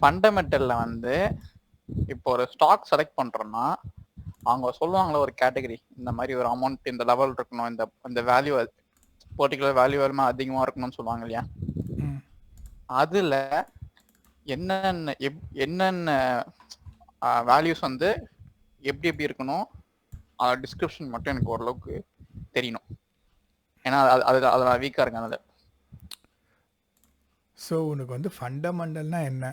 ஃபண்டமெண்டல்ல வந்து இப்போ ஒரு ஸ்டாக் செலக்ட் பண்றோம்னா அவங்க சொல்லுவாங்களே ஒரு கேட்டகரி, இந்த மாதிரி ஒரு அமௌண்ட் இந்த லெவல் இருக்கணும், இந்த இந்த வேல்யூ பர்டிகுலர் வேல்யூ அதிகமா இருக்கணும்னு சொல்லுவாங்க இல்லையா? ம் அதுல என்னென்ன என்னென்ன வேல்யூஸ் வந்து எப்படி எப்படி இருக்கணும், டிஸ்கிரிப்ஷன் மட்டும் எனக்கு ஓரளவுக்கு தெரியணும். ஏன்னா அது நான் வீக்கா இருக்கேன் அதில். ஸோ உனக்கு வந்து ஃபண்டமெண்டல்னா என்ன,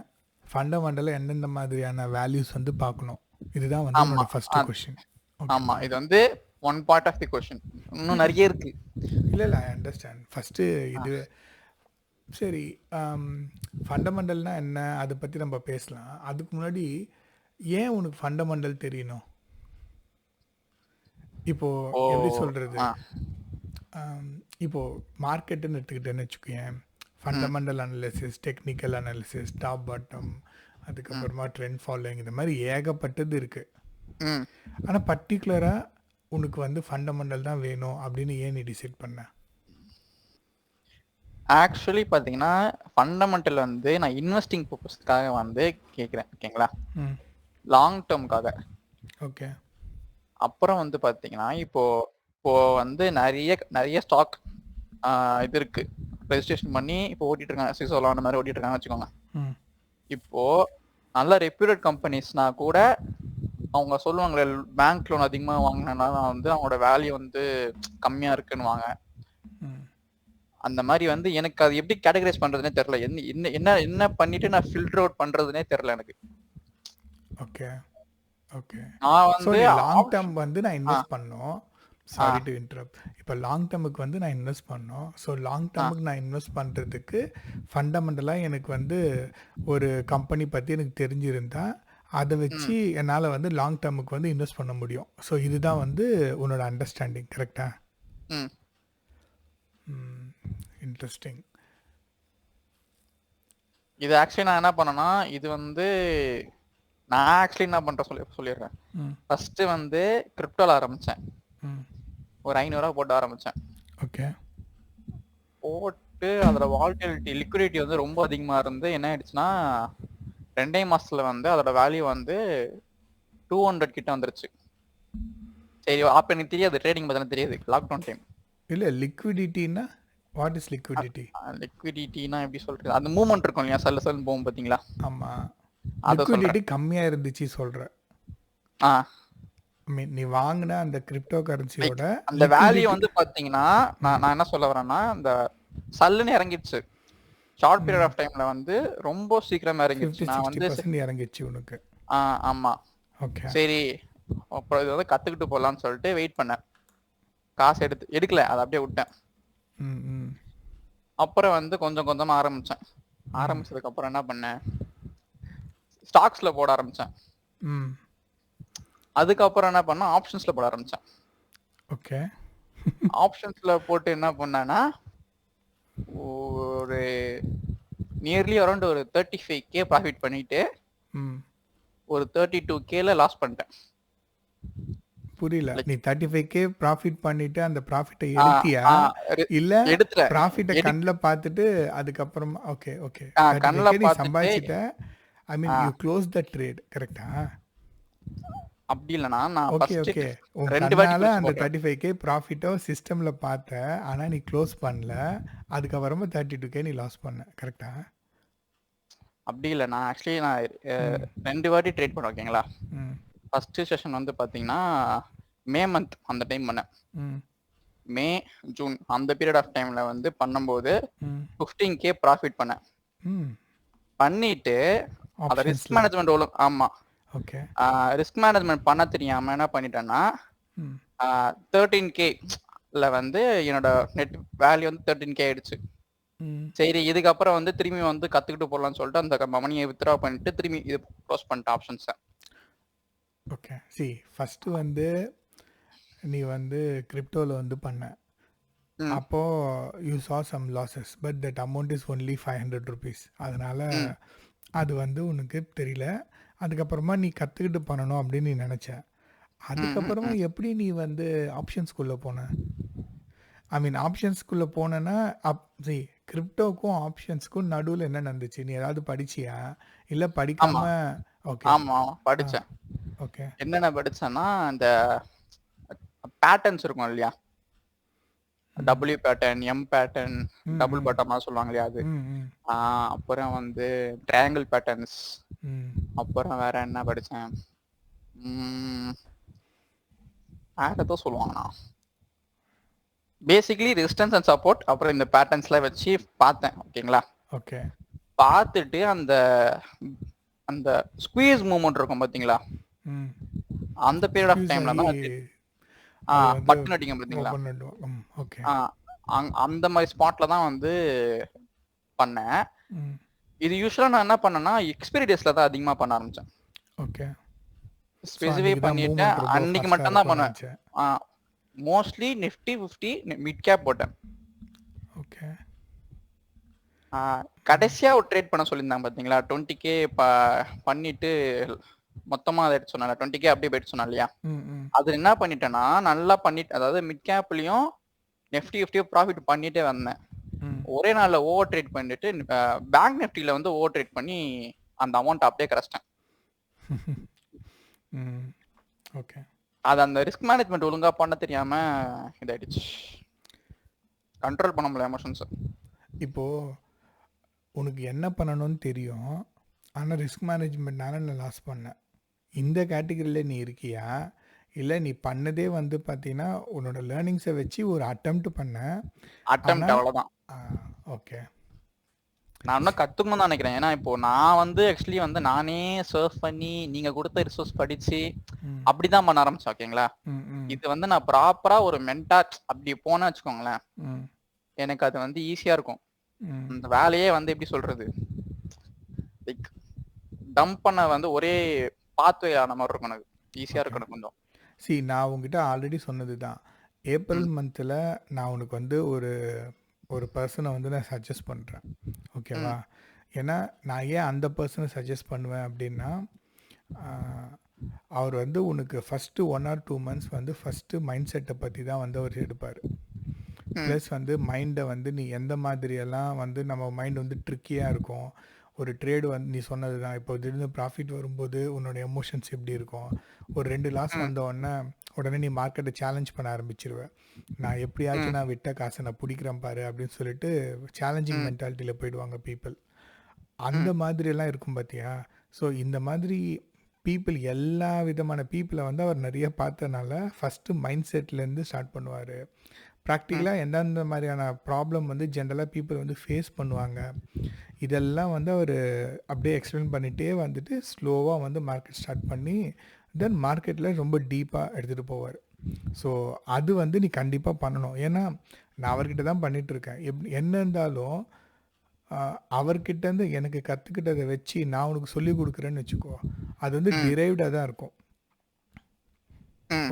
ஃபண்டமெண்டலில் எந்தெந்த மாதிரியான வேல்யூஸ் வந்து பார்க்கணும், இதுதான் வந்து ஆமா உன்னோட ஃபஸ்ட்டு கொஷின். ஆமா, ஓகேவா? இது வந்து one part of the question. இன்னும் நிறைய இருக்கு. இல்லை இல்லை, ஐ அண்டர்ஸ்டாண்ட். ஃபஸ்ட்டு இது சரி. ஃபண்டமெண்டல்னா என்ன, அதை பற்றி நம்ம பேசலாம். அதுக்கு முன்னாடி ஏன் உனக்கு ஃபண்டமெண்டல் தெரியணும்? இப்போது எப்படி சொல்கிறது, இப்போது மார்க்கெட்டுன்னு எடுத்துக்கிட்டேன்னு வச்சுக்கோயேன். Fundamental analysis, technical analysis, top bottom, அதுக்கப்புறமா ட்ரெண்ட் ஃபாலோயிங், இந்த மாதிரி ஏகப்பட்டது இருக்குது. ஆனால் பர்டிகுலராக உனக்கு வந்து ஃபண்டமெண்டல் தான் வேணும் அப்படின்னு ஏன் நீ டிசைட் பண்ண? ஆக்சுவலி பார்த்தீங்கன்னா ஃபண்டமெண்டல் வந்து நான் இன்வெஸ்டிங் பர்பஸ்க்காக வந்து கேட்குறேன், ஓகேங்களா? லாங் டேர்முக்காக. ஓகே. அப்புறம் வந்து பார்த்தீங்கன்னா இப்போ இப்போ வந்து நிறைய நிறைய ஸ்டாக் இது இருக்கு, ரெஜிஸ்ட்ரேஷன் பண்ணி இப்போ ஓட்டிட்டு இருக்காங்க. சிசோலா அந்த மாதிரி ஓட்டிட்டு இருக்காங்கன்னு வச்சுக்கோங்க. இப்போ நல்ல ரெப்யூட்டட் கம்பெனிஸ்னா கூட அவங்க சொல்லுவாங்களே பேங்க் லோன் அதிகமாக வாங்கினா வந்து அவங்களோட வேல்யூ வந்து கம்மியா இருக்குன்னு வாங்க. அந்த மாதிரி வந்து எனக்கு அது எப்படி கேட்டகரைஸ் பண்றதுனே தெரியல. என்ன என்ன என்ன பண்ணிட்டு நான் ஃபில்டர் அவுட் பண்றதுனே தெரியல எனக்கு. Okay okay. நான் ஸோ வந்து நீ லாங் டேர்ம் வந்து நான் இன்வெஸ்ட் பண்ணோம். Sorry to interrupt. இப்போ லாங் டேர்முக்கு வந்து நான் இன்வெஸ்ட் பண்ணோம். ஸோ லாங் டேர்முக்கு நான் இன்வெஸ்ட் பண்ணுறதுக்கு ஃபண்டமெண்டலாக எனக்கு வந்து ஒரு கம்பெனி பற்றி எனக்கு தெரிஞ்சிருந்தா அதை வச்சு என்னால் வந்து லாங் டேர்முக்கு வந்து இன்வெஸ்ட் பண்ண முடியும். ஸோ இதுதான் வந்து உன்னோட அண்டர்ஸ்டாண்டிங், கரெக்டா? இன்ட்ரெஸ்டிங். இது ஆக்சுவலி நான் என்ன பண்ணேன்னா, இது வந்து நான் ஆக்சுவலி என்ன பண்றேன் சொல்லிடுறேன். ஃபர்ஸ்ட் வந்து கிரிப்டோல ஆரம்பிச்சேன். ஒரு 500 ரூபா போட்டு ஆரம்பிச்சேன். ஓகே. போட்டு அதில் வால்டிலிட்டி லிக்விடிட்டி வந்து ரொம்ப அதிகமாக இருந்து என்ன ஆயிடுச்சுன்னா 2 மாசத்துல வந்து அதோட வேல்யூ வந்து 200 கிட்ட வந்துருச்சு. சரி, அப்ப எனக்கு தெரியாது ட்ரேடிங் பத்தி தெரியாது, லாக்டவுன் டைம். இல்லை, லிக்விடிட்டின்னா வாட் இஸ் லிக்விடிட்டி? லிக்விடிட்டினா எப்படி சொல்றது, அந்த மூவ்மெண்ட் இருக்கும் இல்லையா, சல்ல சல்லுன்னு போகும் பாத்தீங்களா? ஆமாம். அதை லிக்விடிட்டி கம்மியாக இருந்துச்சு சொல்கிற. ஆ மீன் நீ வாங்கின அந்த கிரிப்டோ கரன்சியோட அந்த வேல்யூ வந்து பாத்தீங்கன்னா நான் என்ன சொல்ல வரேன்னா, அந்த சல்லுன்னு இறங்கிடுச்சு. ஷார்ட் பீரியட் ஆஃப் டைம்ல வந்து ரொம்ப சீக்கிரமா இறங்கிடுச்சு. நான் வந்து 50-60% இறங்கிடுச்சு உனக்கு. ஆமா. ஓகே. சரி, அப்புறம் இது வந்து கத்துக்கிட்டு போகலான்னு சொல்லிட்டு வெயிட் பண்ணேன். காசு எடுக்கல, அதை அப்படியே விட்டேன். அப்புறம் வந்து கொஞ்சம் கொஞ்சமா ஆரம்பிச்சேன். ஆரம்பிச்சதுக்கு அப்புறம் என்ன பண்ணேன், ஸ்டாக்ஸ்ல போட ஆரம்பிச்சேன். அதுக்கப்புறம் என்ன பண்ணேன், ஆப்ஷன்ஸ்ல போட ஆரம்பிச்சேன். ஓகே. ஆப்ஷன்ஸ்ல போட்டு என்ன பண்ணேன்னா ஒரு நியர்லி அரௌண்ட் ஒரு 35K ப்ராஃபிட் பண்ணிட்டு ஒரு 32Kல லாஸ் பண்ணிட்டேன். புரியல. நீ 35K ப்ராஃபிட் பண்ணிட்டு அந்த ப்ராஃபிட்டை எடுத்தியா இல்ல ப்ராஃபிட்டை கண்ணில் பார்த்துட்டு அதுக்கப்புறமா? Okay okay. 35K நீ சம்பாதிச்சிட்ட. I mean you close the trade, கரெக்டா? அப்படி இல்லைனா நான் ஓகே ஓகே. உன் கண்ணால அந்த 35K ப்ராஃபிட்டோ சிஸ்டம்ல பார்த்த, ஆனா நீ க்ளோஸ் பண்ணல. அதுக்கப்புறமா 32K நீ லாஸ் பண்ண, கரெக்டா? அப்படி இல்லை, நான் ஆக்சுவலி நான் 2 வாட்டி ட்ரேட் பண்ணேன், ஓகேங்களா? ஃபர்ஸ்ட் செஷன் வந்து பாத்தீங்கன்னா மே மந்த் அந்த டைம் பண்ணேன். மே ஜூன் அந்த பீரியட் ஆஃப் டைம்ல வந்து பண்ணும்போது 15K ப்ராஃபிட் பண்ணேன். பண்ணிட்டு அத ரிஸ்க் மேனேஜ்மெண்ட் ஆமா ஓகே. ரிஸ்க் மேனேஜ்மெண்ட் பண்ண தெரியாம என்ன பண்ணிட்டேன்னா 13Kல வந்து என்னோட நெட் வேல்யூ வந்து 13K ஆயிடுச்சு. சரி, இதுக்கப்புறம் வந்து திரும்பி வந்து கத்துக்கிட்டு போடலாம்னு சொல்லிட்டு அந்த மணியை வித்ட்ரா பண்ணிட்டு திரும்பி இது க்ளோஸ் பண்ணிட்டேன் ஆப்ஷன்ஸை. ஓகே. சி, ஃபஸ்ட்டு வந்து நீ வந்து கிரிப்டோவில் வந்து பண்ண, அப்போது you saw some losses, but that amount is only 500 rupees. அதனால் அது வந்து உனக்கு தெரியல. அதுக்கப்புறமா நீ கற்றுக்கிட்டு பண்ணணும் அப்படின்னு நீ நினச்ச. அதுக்கப்புறமா எப்படி நீ வந்து ஆப்ஷன்ஸ்குள்ளே போன? ஐ மீன் ஆப்ஷன்ஸ்குள்ளே போனேன்னா சி கிரிப்டோக்கும் ஆப்ஷன்ஸ்க்கும் நடுவில் என்ன நடந்துச்சு? நீ ஏதாவது படிச்சியா? இல்லை ஆமா படிக்காம? ஓகே. ஆமா ஆ. படிச்சேன். ஓகே. என்னென்ன படிச்சேன்னா இந்த பேட்டர்ன்ஸ் இருக்கும் இல்லையா, டபிள்யூ பேட்டர்ன், எம் பேட்டர்ன், ம் டபுள் ம் பாட்டம்லாம் சொல்லுவாங்க இல்லையா அது. ம் ம் அப்புறம் வந்து ட்ரையாங்கிள் பேட்டர்ன்ஸ். ம் அப்புறம் வேற என்ன படிச்சேன்? உம், வேற ஏதோ சொல்லுவாங்கண்ணா. பேசிக்கலி ரெசிஸ்டன்ஸ் அண்ட் சப்போர்ட், அப்புறம் இந்த பேட்டர்ன்ஸ்லாம் வச்சு பார்த்தேன். ஓகேங்களா, ஓகே. பார்த்துட்டு அந்த அந்த ஸ்குவீஸ் மூவ்மெண்ட் இருக்கும் பாத்தீங்களா, ம் அந்த பீரியட் ஆஃப் ஸ்க்யூஸ் டைம்ல ஆகி தான் அது வந்து பட்டன் அடிக்கும் பாத்தீங்களா, ஓப்பன் பண்ணுவோம். ஓகே. அந்த மாதிரி ஸ்பாட்ல தான் வந்து பண்ணேன். ம் இது யூஸ்வலா நான் என்ன பண்ணேன்னா எக்ஸ்பைரி டேஸ்ல தான் அதிகமா பண்ண ஆரம்பிச்சேன். ஓகே. ஸோ ஸ்பெசிஃபை அன்றைக்கி தான் பண்ணிட்டு மூவ்மெண்ட் ரொம்ப அன்னைக்கு ஃபாஸ்ட்டாக மட்டும் தான் இருக்கும்னு பண்ணுவேன். நினச்சேன். மோஸ்ட்லி நிஃப்டி 50 மிட் கேப் போட்டேன். ஓகே. கடைசியா ஒரு ட்ரேட் பண்ண சொல்லியிருந்தாங்க பாத்தீங்களா, 20K பண்ணிட்டு மொத்தமா அதை எடுத்து சொன்னால 20K அப்படியே போயிட்டு சொன்னா இல்லையா, ம் ம் அது என்ன பண்ணிட்டேன்னா நல்லா பண்ணிட்டு, அதாவது மிட் கேப்லயும் நிஃப்டி 50 ப்ராஃபிட் பண்ணிட்டே வந்தேன். ம் ஒரே நாள்ல ஓவர் ட்ரேட் பண்ணிட்டு பேங்க் நிஃப்டில வந்து ஓவர் ட்ரேட் பண்ணி அந்த அமௌண்ட் அப்படியே கிடைச்சிட்டேன். ம் ஓகே. அது அந்த ரிஸ்க் மேனேஜ்மெண்ட் ஒழுங்கா பண்ண தெரியாம இதாயிடுச்சு. கண்ட்ரோல் பண்ண முடியல எமோஷன்ஸ். இப்போது உனக்கு என்ன பண்ணணும்னு தெரியும், ஆனால் ரிஸ்க் மேனேஜ்மெண்ட்னால நான் லாஸ் பண்ணேன். இந்த கேட்டகரியில் நீ இருக்கியா? இல்லை நீ பண்ணதே வந்து பார்த்தீங்கன்னா உன்னோட லேர்னிங்ஸை வச்சு ஒரு அட்டெம்ப்ட் பண்ண. அட்டெம்ப்ட் அவ்வளவுதான். ஓகே. நான் இன்னும் கத்துக்கணும்னு தான் நினைக்கிறேன். ஏன்னா இப்போ நான் வந்து ஆக்சுவலி வந்து நானே சர்ச் பண்ணி நீங்க கொடுத்த ரிசோர்ஸ் படிச்சு அப்படிதான் பண்ண ஆரம்பிச்சேன். ஓகேங்களா, இது வந்து நான் ப்ராப்பரா ஒரு மென்டார் அப்படி போனேன்னு வச்சுக்கோங்களேன், எனக்கு அது வந்து ஈஸியா இருக்கும். அந்த வேலையே வந்து எப்படி சொல்றது, லைக் டம்ப் பண்ண வந்து ஒரே பாத்வே ஆன மாதிரி இருக்கும், எனக்கு ஈஸியா இருக்கணும் கொஞ்சம். நான் உங்ககிட்ட ஆல்ரெடி சொன்னது தான், ஏப்ரல் மந்தில் நான் உனக்கு வந்து ஒரு பர்சனை வந்து நான் சஜஸ்ட் பண்ணுறேன். ஓகேவா? ஏன்னா நான் ஏன் அந்த பர்சனை சஜஸ்ட் பண்ணுவேன் அப்படின்னா, அவர் வந்து உனக்கு ஃபஸ்ட்டு 1 or 2 months வந்து ஃபஸ்ட்டு மைண்ட் செட்டை பற்றி தான் வந்து அவர் எடுப்பார். ப்ளஸ் வந்து மைண்டை வந்து நீ எந்த மாதிரியெல்லாம் வந்து நம்ம மைண்ட் வந்து ட்ரிக்கியாக இருக்கும். ஒரு ட்ரேடு வந்து நீ சொன்னது தான், இப்போ திடீர்னு ப்ராஃபிட் வரும்போது உன்னோட எமோஷன்ஸ் எப்படி இருக்கும், ஒரு 2 லாஸ் வந்தோடனே உடனே நீ மார்க்கெட்டை சேலஞ்ச் பண்ண ஆரம்பிச்சிருவேன். நான் எப்படியாச்சும் நான் விட்ட காசை நான் பிடிக்கிறேன் பாரு அப்படின்னு சொல்லிட்டு சேலஞ்சிங் மென்டாலிட்டியில் போயிடுவாங்க பீப்புள். அந்த மாதிரியெல்லாம் இருக்கும் பார்த்தியா? ஸோ இந்த மாதிரி பீப்புள், எல்லா விதமான பீப்புளை வந்து அவர் நிறைய பார்த்தனால ஃபஸ்ட்டு மைண்ட் செட்லேருந்து ஸ்டார்ட் பண்ணுவார். ப்ராக்டிக்கலாக எந்தெந்த மாதிரியான ப்ராப்ளம் வந்து ஜென்ரலாக பீப்புள் வந்து ஃபேஸ் பண்ணுவாங்க, இதெல்லாம் வந்து அவர் அப்படியே எக்ஸ்பிளைன் பண்ணிகிட்டே வந்துட்டு ஸ்லோவாக வந்து மார்க்கெட் ஸ்டார்ட் பண்ணி தென் மார்க்கெட்டில் ரொம்ப டீப்பாக எடுத்துகிட்டு போவார். ஸோ அது வந்து நீ கண்டிப்பாக பண்ணணும். ஏன்னா நான் அவர்கிட்ட தான் பண்ணிகிட்ருக்கேன். என்ன இருந்தாலும் அவர்கிட்டேருந்து எனக்கு கற்றுக்கிட்டதை வச்சு நான் உனக்கு சொல்லி கொடுக்குறேன்னு வச்சுக்கோ, அது வந்து டிரைவ்டாக தான் இருக்கும்.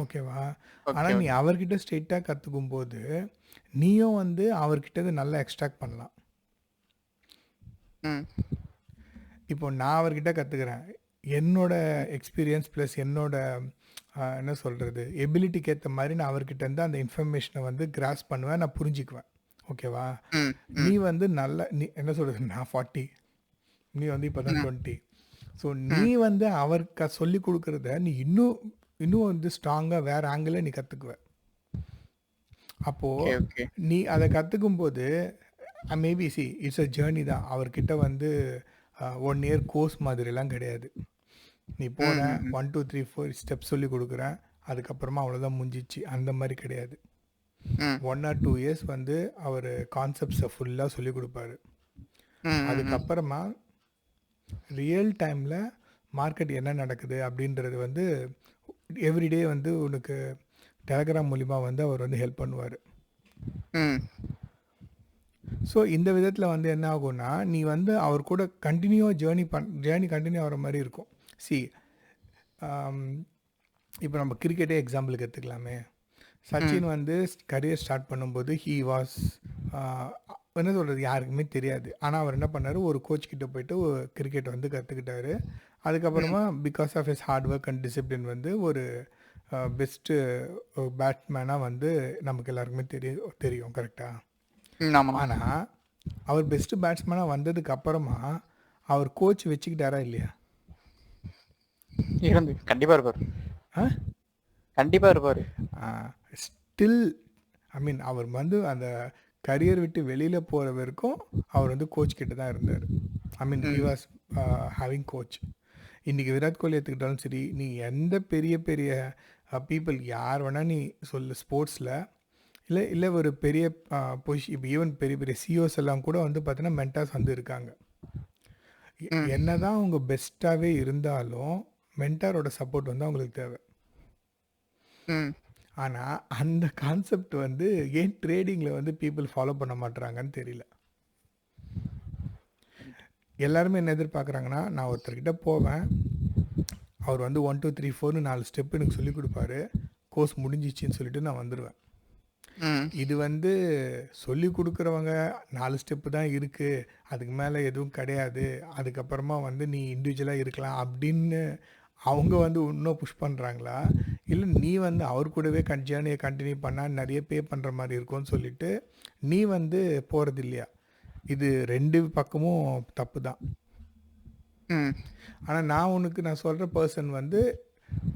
ஓகேவா? ஆனால் நீ அவர்கிட்ட ஸ்ட்ரெயிட்டாக கற்றுக்கும் போது நீயும் வந்து அவர்கிட்ட நல்லா எக்ஸ்ட்ராக்ட் பண்ணலாம். இப்போ நான் அவர்கிட்ட கற்றுக்கிறேன், என்னோட எக்ஸ்பீரியன்ஸ் ப்ளஸ் என்னோட என்ன சொல்கிறது எபிலிட்டிக்கு ஏற்ற மாதிரி நான் அவர்கிட்டேருந்து அந்த இன்ஃபர்மேஷனை வந்து கிராஸ் பண்ணுவேன், நான் புரிஞ்சுக்குவேன். ஓகேவா? நீ வந்து நீ என்ன சொல்கிறது, நான் 40, நீ வந்து இப்போ தான் 20. ஸோ நீ வந்து அவருக்கு சொல்லி கொடுக்குறத நீ இன்னும் வந்து ஸ்ட்ராங்காக வேறு ஆங்கிளில் நீ கற்றுக்குவ. அப்போது நீ அதை கற்றுக்கும் போது மேபி இட்ஸ் அ ஜேர்னி தான். அவர்கிட்ட வந்து 1 year கோர்ஸ் மாதிரிலாம் கிடையாது. நீ போன 1 2 3 4 ஸ்டெப்ஸ் சொல்லி கொடுக்குறேன், அதுக்கப்புறமா அவ்வளோதான் முடிஞ்சிச்சு, அந்த மாதிரி கிடையாது. 1 or 2 years வந்து அவர் கான்செப்ட்ஸை ஃபுல்லாக சொல்லி கொடுப்பாரு. அதுக்கப்புறமா ரியல் டைமில் மார்க்கெட் என்ன நடக்குது அப்படின்றது வந்து எவ்ரிடே வந்து உனக்கு டெலகிராம் மூலிமா வந்து அவர் வந்து ஹெல்ப் பண்ணுவார். ஸோ இந்த விதத்தில் வந்து என்ன ஆகும்னா, நீ வந்து அவர் கூட கண்டினியூவாக ஜேர்னி கண்டினியூ ஆகிற மாதிரி இருக்கும். இப்போ நம்ம கிரிக்கெட்டே எக்ஸாம்பிளுக்கு எடுத்துக்கலாமே. சச்சின் வந்து கரியர் ஸ்டார்ட் பண்ணும்போது ஹீ வாஸ் என்ன சொல்கிறது, யாருக்குமே தெரியாது. ஆனால் அவர் என்ன பண்ணார், ஒரு கோச் கிட்ட போயிட்டு கிரிக்கெட் வந்து கற்றுக்கிட்டாரு. அதுக்கப்புறமா because of his hard work and discipline வந்து ஒரு பெஸ்ட்டு பேட்ஸ்மேனாக வந்து நமக்கு எல்லாருக்குமே தெரியும். கரெக்டாக? ஆனால் அவர் பெஸ்ட் பேட்ஸ்மேனாக வந்ததுக்கு அப்புறமா அவர் கோச் வச்சுக்கிட்டாரா இல்லையா? இருந்து கண்டிப்பா இருப்பாரு, ஆ கண்டிப்பா இருப்பாரு. ஸ்டில் ஐ மீன் அவர் வந்து அந்த கரியர் விட்டு வெளியில் போகிற வரைக்கும் அவர் வந்து கோச் கிட்ட தான் இருந்தார். I mean he was having coach. இன்றைக்கி விராட் கோலி எடுத்துக்கிட்டாலும் சரி, நீ எந்த பெரிய பெரிய பீப்புள் யார் வேணால் நீ சொல்லு ஸ்போர்ட்ஸில், இல்லை இல்லை ஒரு பெரிய பொசிஷன், இப்போ ஈவன் பெரிய பெரிய சிஓஸ் எல்லாம் கூட வந்து பார்த்தீங்கன்னா மென்டார்ஸ் வந்து இருக்காங்க. என்ன தான் அவங்க பெஸ்ட்டாகவே இருந்தாலும் மென்டாரோட சப்போர்ட் வந்து அவங்களுக்கு தேவை. ஆனால் அந்த கான்செப்ட் வந்து ஏன் ட்ரேடிங்கில் வந்து பீப்புள் ஃபாலோ பண்ண மாட்டுறாங்கன்னு தெரியல. எல்லாருமே என்ன எதிர்பார்க்குறாங்கன்னா, நான் ஒருத்தர்கிட்ட போவேன், அவர் வந்து 1 2 3 4ன்னு 4 ஸ்டெப் எனக்கு சொல்லிக் கொடுப்பாரு, கோர்ஸ் முடிஞ்சிச்சின்னு சொல்லிட்டு நான் வந்துடுவேன். இது வந்து சொல்லி கொடுக்குறவங்க 4 ஸ்டெப்பு தான் இருக்குது, அதுக்கு மேலே எதுவும் கிடையாது, அதுக்கப்புறமா வந்து நீ இண்டிவிஜுவலாக இருக்கலாம் அப்படின்னு அவங்க வந்து இன்னும் புஷ் பண்ணுறாங்களா, இல்லை நீ வந்து அவர் கூடவே ஜேர்னியை கண்டினியூ பண்ணால் நிறைய பே பண்ணுற மாதிரி இருக்கும்னு சொல்லிட்டு நீ வந்து போகிறது இல்லையா? இது 2 பக்கமும் தப்பு தான். ஆனால் நான் சொல்கிற பர்சன் வந்து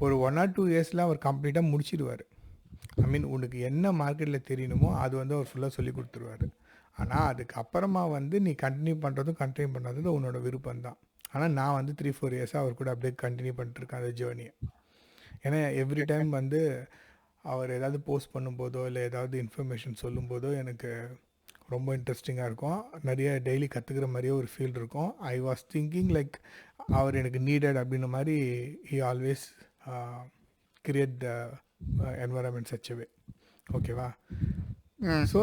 ஒரு 1 or 2 இயர்ஸில் அவர் கம்ப்ளீட்டாக முடிச்சிடுவார். ஐ மீன் உனக்கு என்ன மார்க்கெட்டில் தெரியணுமோ அது வந்து அவர் ஃபுல்லாக சொல்லி கொடுத்துருவார். ஆனால் அதுக்கப்புறமா வந்து நீ கண்டினியூ பண்ணுறதும் உன்னோட விருப்பம் தான். ஆனால் நான் வந்து 3-4 இயர்ஸாக அவர் கூட அப்படியே கண்டினியூ பண்ணிட்டுருக்கேன் அந்த ஜேர்னியை. ஏன்னா எவ்ரி டைம் வந்து அவர் ஏதாவது போஸ்ட் பண்ணும்போதோ இல்லை ஏதாவது இன்ஃபர்மேஷன் சொல்லும்போதோ எனக்கு ரொம்ப இன்ட்ரெஸ்டிங்காக இருக்கும், நிறைய டெய்லி கற்றுக்கிற மாதிரியே ஒரு ஃபீல் இருக்கும். ஐ வாஸ் திங்கிங் லைக் அவர் எனக்கு நீடட் அப்படின்ற மாதிரி he always create the environment such way. ஓகேவா? So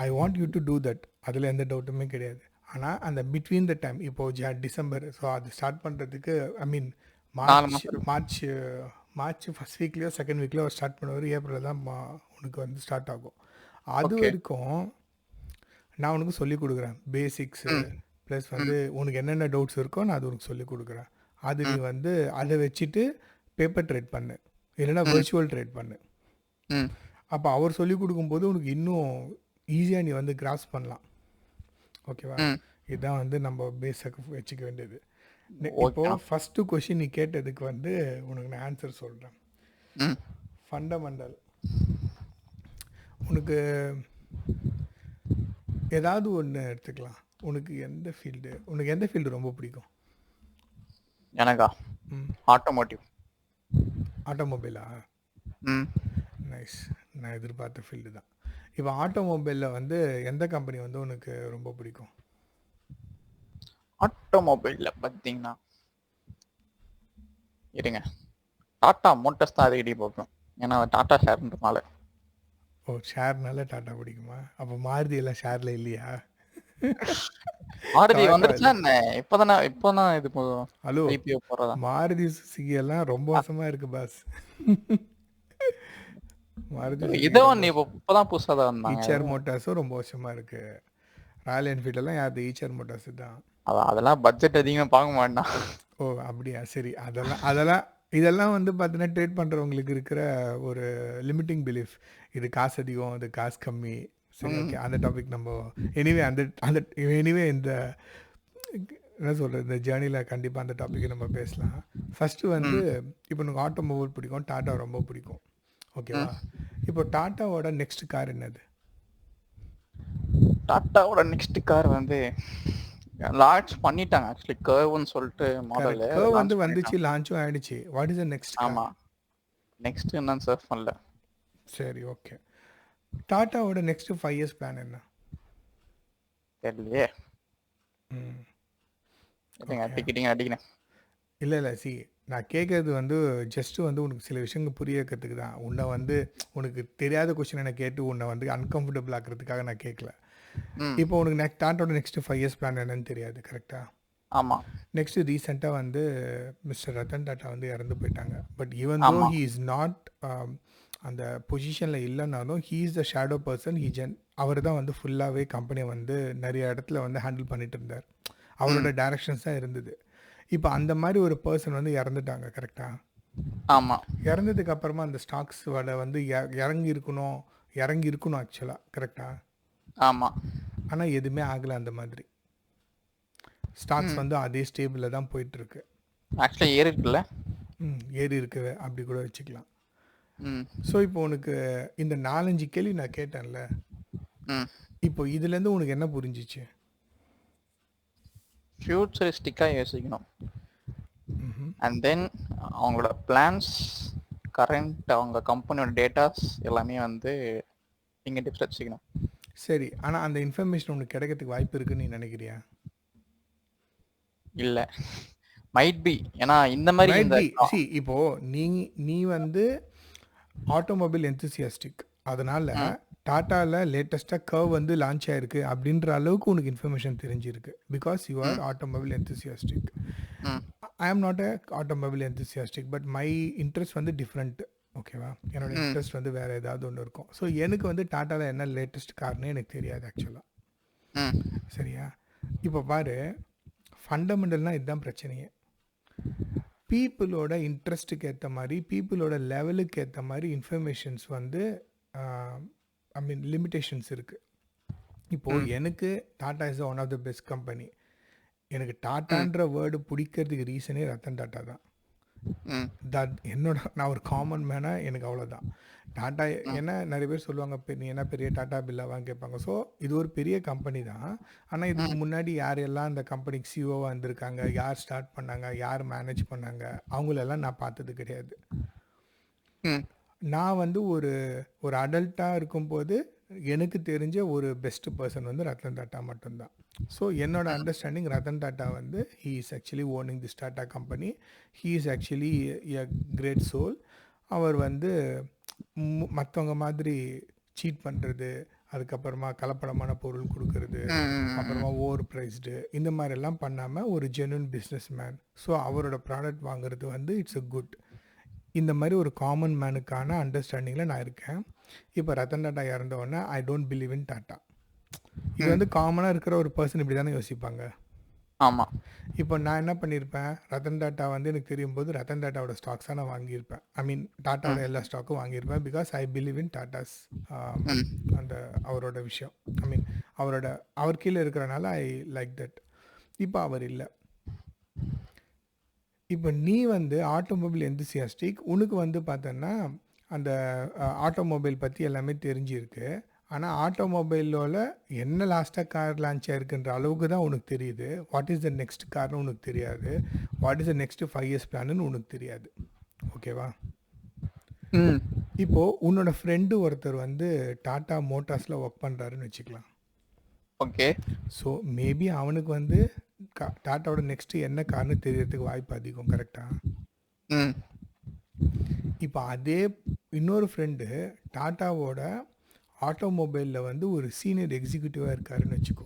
I want you to do that, அதில் எந்த டவுட்டுமே கிடையாது. ஆனால் அந்த பிட்வீன் த டைம் இப்போது டிசம்பர், ஸோ அது ஸ்டார்ட் பண்ணுறதுக்கு ஐ மீன் மார்ச் ஃபஸ்ட் வீக்லேயோ செகண்ட் வீக்லேயோ அவர் ஸ்டார்ட் பண்ணுவார், ஏப்ரலில் தான் உனக்கு வந்து ஸ்டார்ட் ஆகும். அது வரைக்கும் நான் உனக்கு சொல்லிக் கொடுக்குறேன் பேசிக்ஸு, ப்ளஸ் வந்து உனக்கு என்னென்ன டவுட்ஸ் இருக்கோ நான் அது உனக்கு சொல்லிக் கொடுக்குறேன். அது நீ வந்து அதை வச்சுட்டு பேப்பர் ட்ரேட் பண்ணு, இல்லைன்னா வர்ச்சுவல் ட்ரேட் பண்ணு. அப்போ அவர் சொல்லிக் கொடுக்கும்போது உனக்கு இன்னும் ஈஸியாக நீ வந்து கிராஸ் பண்ணலாம். ஓகேவா? இதுதான் வந்து நம்ம பேஸாக வச்சுக்க வேண்டியது. இப்போது ஃபஸ்ட்டு கொஷின் நீ கேட்டதுக்கு வந்து உனக்கு நான் ஆன்சர் சொல்கிறேன். ஃபண்டமெண்டல், உனக்கு ஏதாவது ஒன்று எடுத்துக்கலாம். உனக்கு எந்த ஃபீல்டு ரொம்ப பிடிக்கும்? எனக்கா ஆட்டோமோட்டிவ். ஆட்டோமொபைலா? நைஸ், நான் எதிர்பார்த்த ஃபீல்டு தான். இப்போ ஆட்டோமொபைலில் வந்து எந்த கம்பெனி வந்து உனக்கு ரொம்ப பிடிக்கும்? ஆட்டோமொபைலில் பார்த்தீங்கன்னா இருங்க, டாட்டா மோட்டர்ஸ் தான் அதிகடி பார்ப்பேன், ஏன்னா டாட்டா ஷேர்ன்றதுனால. ஓ, ஷேர்னால டாட்டா பிடிக்குமா? அப்போ மாருதி எல்லாம் ஷேரில் இல்லையா? மாருதி வந்துருச்சா என்ன? இப்போதான் இது ஹலோ, ஐபிஓ போறதா? மாருதி சுசுகி எல்லாம் ரொம்ப வருஷமா இருக்கு பாஸ். மாருதி இதோ இப்போதான் புதுசாக தான் வந்தாங்க. ஈச்சர் மோட்டார்ஸும் ரொம்ப வருஷமா இருக்கு. ராயல் என்ஃபீல்ட் எல்லாம் யாரு? ஈச்சர் மோட்டார்ஸ் தான். அதெல்லாம் பட்ஜெட் அதிகமாக பார்க்க மாட்டான். ஓ அப்படியா? சரி, இதெல்லாம் வந்து பார்த்தீங்கன்னா ட்ரேட் பண்ணுறவங்களுக்கு இருக்கிற ஒரு லிமிட்டிங் பிலீஃப். இது காசு அதிகம், அது காசு கம்மி. சரி, ஓகே, அந்த டாபிக் நம்ம எனிவே இந்த என்ன சொல்கிறது, இந்த ஜேர்னியில் கண்டிப்பாக அந்த டாப்பிக்கை நம்ம பேசலாம். ஃபஸ்ட்டு வந்து இப்போ எனக்கு ஆட்டோமொபைல் பிடிக்கும், டாட்டா ரொம்ப பிடிக்கும். ஓகேவா? இப்போ டாட்டாவோட நெக்ஸ்ட் கார் என்னது? டாட்டாவோட நெக்ஸ்ட் கார் வந்து லான்ச் பண்ணிட்டாங்க ஆக்சுவலி, கர்வ்னு சொல்லிட்டு மாடல். கர்வ் வந்து வந்துச்சு, லான்ச்சும் ஆயிடுச்சு. What is the next? ஆமா, நெக்ஸ்ட் என்னன்னு சர்ச் பண்ணல. சரி, ஓகே. டாட்டாவோட நெக்ஸ்ட் 5 இயர்ஸ் பிளான் என்ன? தெரியலையே. டிக்கெட்டிங் அடிக்கிறேன். இல்லை சி, நான் கேட்குறது வந்து ஜஸ்ட்டு வந்து உனக்கு சில விஷயங்கள் புரிய வைக்கிறதுக்கு தான். உன்னை வந்து உனக்கு தெரியாத கொஸ்டின் என்னை கேட்டு உன்னை வந்து அன்கம்ஃபர்டபுள் ஆக்கிறதுக்காக நான் கேட்கல. இப்போ உனக்கு டாட்டாவோட நெக்ஸ்ட் 5 இயர்ஸ் பிளான் என்னன்னு தெரியாது, கரெக்டா? ஆமாம். நெக்ஸ்ட்டு ரீசெண்டாக வந்து மிஸ்டர் ரத்தன் டாட்டா வந்து இறந்து போயிட்டாங்க. But even though he is not அந்த பொசிஷனில் இல்லைனாலும் he is the shadow person. அவர் தான் வந்து ஃபுல்லாகவே கம்பெனியை வந்து நிறைய இடத்துல வந்து ஹேண்டில் பண்ணிட்டு இருந்தார். அவரோட டைரக்ஷன்ஸ் தான் இருந்தது. இப்போ அந்த மாதிரி ஒரு பர்சன் வந்து இறந்துட்டாங்க, கரெக்டா? ஆமாம். இறந்ததுக்கு அப்புறமா அந்த ஸ்டாக்ஸோட வந்து இறங்கி இருக்கணும் ஆக்சுவலாக, கரெக்டா? ஆமாம். ஆனால் எதுவுமே ஆகலை அந்த மாதிரி. ஸ்டாக்ஸ் ம் வந்து அதே ஸ்டேபிளில் தான் போயிட்டுருக்கு. ஆக்சுவலி ஏறி இருக்குல்ல. ஏறி இருக்கு அப்படி கூட வச்சுக்கலாம். ம் ஸோ இப்போ உனக்கு இந்த 4-5 கேள்வி நான் கேட்டேன்ல, ம் இப்போ இதுலேருந்து உனக்கு என்ன புரிஞ்சிச்சு? ஃபியூச்சரிஸ்டிக்காக யோசிக்கணும். ம்ஹும். அண்ட் தென் அவங்களோட பிளான்ஸ், கரண்ட் அவங்க கம்பெனியோட டேட்டாஸ் எல்லாமே வந்து நீங்கள் டிப்ஸ் வச்சுக்கணும். சரி, ஆனால் அந்த இன்ஃபர்மேஷன் உனக்கு கிடைக்கிறதுக்கு வாய்ப்பு இருக்குன்னு நீ நினைக்கிறியா? இல்லை, மைட் பி. ஏன்னா இந்த மாதிரி மைட் இந்த பி. சி, இப்போ நீ வந்து ஆட்டோமொபைல் எந்தூசியாஸ்டிக், அதனால டாட்டாவில் லேட்டஸ்ட்டாக கர்வ் வந்து லான்ச் ஆயிருக்கு அப்படின்ற அளவுக்கு உனக்கு இன்ஃபர்மேஷன் தெரிஞ்சிருக்கு. Because you are automobile enthusiastic. Hmm I am not a automobile enthusiastic, but my interest வந்து டிஃப்ரெண்ட். ஓகேவா? என்னோட இன்ட்ரெஸ்ட் வந்து வேறு ஏதாவது ஒன்று இருக்கும். ஸோ எனக்கு வந்து டாட்டாவில் என்ன லேட்டஸ்ட் கார்னே எனக்கு தெரியாது ஆக்சுவலாக. ம் சரியா? இப்போ பாரு, ஃபண்டமெண்டல்னால் இதுதான் பிரச்சனையே. பீப்புளோட இன்ட்ரெஸ்ட்டுக்கு ஏற்ற மாதிரி, பீப்புளோட லெவலுக்கு ஏற்ற மாதிரி இன்ஃபர்மேஷன்ஸ் வந்து ஐ மீன் லிமிட்டேஷன்ஸ் இருக்குது. இப்போது எனக்கு Tata is one of the best company. எனக்கு டாட்டான்ற வேர்டு பிடிக்கிறதுக்கு ரீசனே ரத்தன் டாட்டா தான். நான் ஒரு காமன் மேனாக எனக்கு அவ்வளோதான். டாட்டா ஏன்னா நிறைய பேர் சொல்லுவாங்க, நீ என்ன பெரிய டாட்டா பில்லாவான்னு கேட்பாங்க. ஸோ இது ஒரு பெரிய கம்பெனி தான். ஆனால் இதுக்கு முன்னாடி யாரெல்லாம் அந்த கம்பெனிக்கு சிஓவாக இருந்திருக்காங்க, யார் ஸ்டார்ட் பண்ணாங்க, யார் மேனேஜ் பண்ணாங்க, அவங்களெல்லாம் நான் பார்த்தது கிடையாது. நான் வந்து ஒரு அடல்ட்டாக இருக்கும்போது எனக்கு தெரிஞ்ச ஒரு பெஸ்ட் பர்சன் வந்து ரத்தன் டாட்டா மட்டும்தான். ஸோ என்னோட அண்டர்ஸ்டாண்டிங், ரத்தன் டாட்டா வந்து he is actually owning this Tata company. He is actually a great soul. அவர் வந்து மற்றவங்க மாதிரி சீட் பண்ணுறது, அதுக்கப்புறமா கலப்படமான பொருள் கொடுக்கறது, அப்புறமா ஓவர் ப்ரைஸ்டு, இந்த மாதிரிலாம் பண்ணாமல் ஒரு ஜென்யூன் பிஸ்னஸ் மேன். ஸோ அவரோட ப்ராடக்ட் வாங்குறது வந்து இட்ஸ் அ குட். இந்த மாதிரி ஒரு காமன் மேனுக்கான அண்டர்ஸ்டாண்டிங்கில் நான் இருக்கேன். இப்போ ரத்தன் டாட்டா இறந்தவொடனே I don't believe in Tata. இது வந்து காமனாக இருக்கிற ஒரு பர்சன் இப்படி தானே யோசிப்பாங்க. ஆமாம். இப்போ நான் என்ன பண்ணியிருப்பேன், ரத்தன் டாட்டா வந்து எனக்கு தெரியும் போது ரத்தன் டாட்டாவோட ஸ்டாக்ஸாக நான் வாங்கியிருப்பேன். ஐ மீன் டாட்டாவோட எல்லா ஸ்டாக்கும் வாங்கியிருப்பேன். Because I believe in Tatas அந்த அவரோட விஷயம். ஐ மீன் அவர் கீழே இருக்கிறனால ஐ லைக் தட். இப்போ அவர் இல்லை. இப்போ நீ வந்து ஆட்டோமொபைல் எந்தூசியாஸ்டிக், உனக்கு வந்து பார்த்தோன்னா அந்த ஆட்டோமொபைல் பற்றி எல்லாமே தெரிஞ்சிருக்கு. ஆனால் ஆட்டோமொபைலோட என்ன லாஸ்ட்டாக கார் லான்ச் ஆயிருக்குன்ற அளவுக்கு தான் உனக்கு தெரியுது. வாட் இஸ் த நெக்ஸ்ட் கார்னு உனக்கு தெரியாது. What is the next 5 years பிளான்னு உனக்கு தெரியாது. ஓகேவா? இப்போது உன்னோட ஃப்ரெண்டு ஒருத்தர் வந்து டாட்டா மோட்டார்ஸில் ஒர்க் பண்ணுறாருன்னு வச்சுக்கலாம். ஓகே. ஸோ மேபி அவனுக்கு வந்து டாட்டாவோட நெக்ஸ்ட்டு என்ன கார்னு தெரியறதுக்கு வாய்ப்பு அதிகம். கரெக்டாக? இப்போ அதே இன்னொரு ஃப்ரெண்டு டாட்டாவோட ஆட்டோமொபைலில் வந்து ஒரு சீனியர் எக்ஸிக்யூட்டிவாக இருக்காருன்னு வச்சுக்கோ,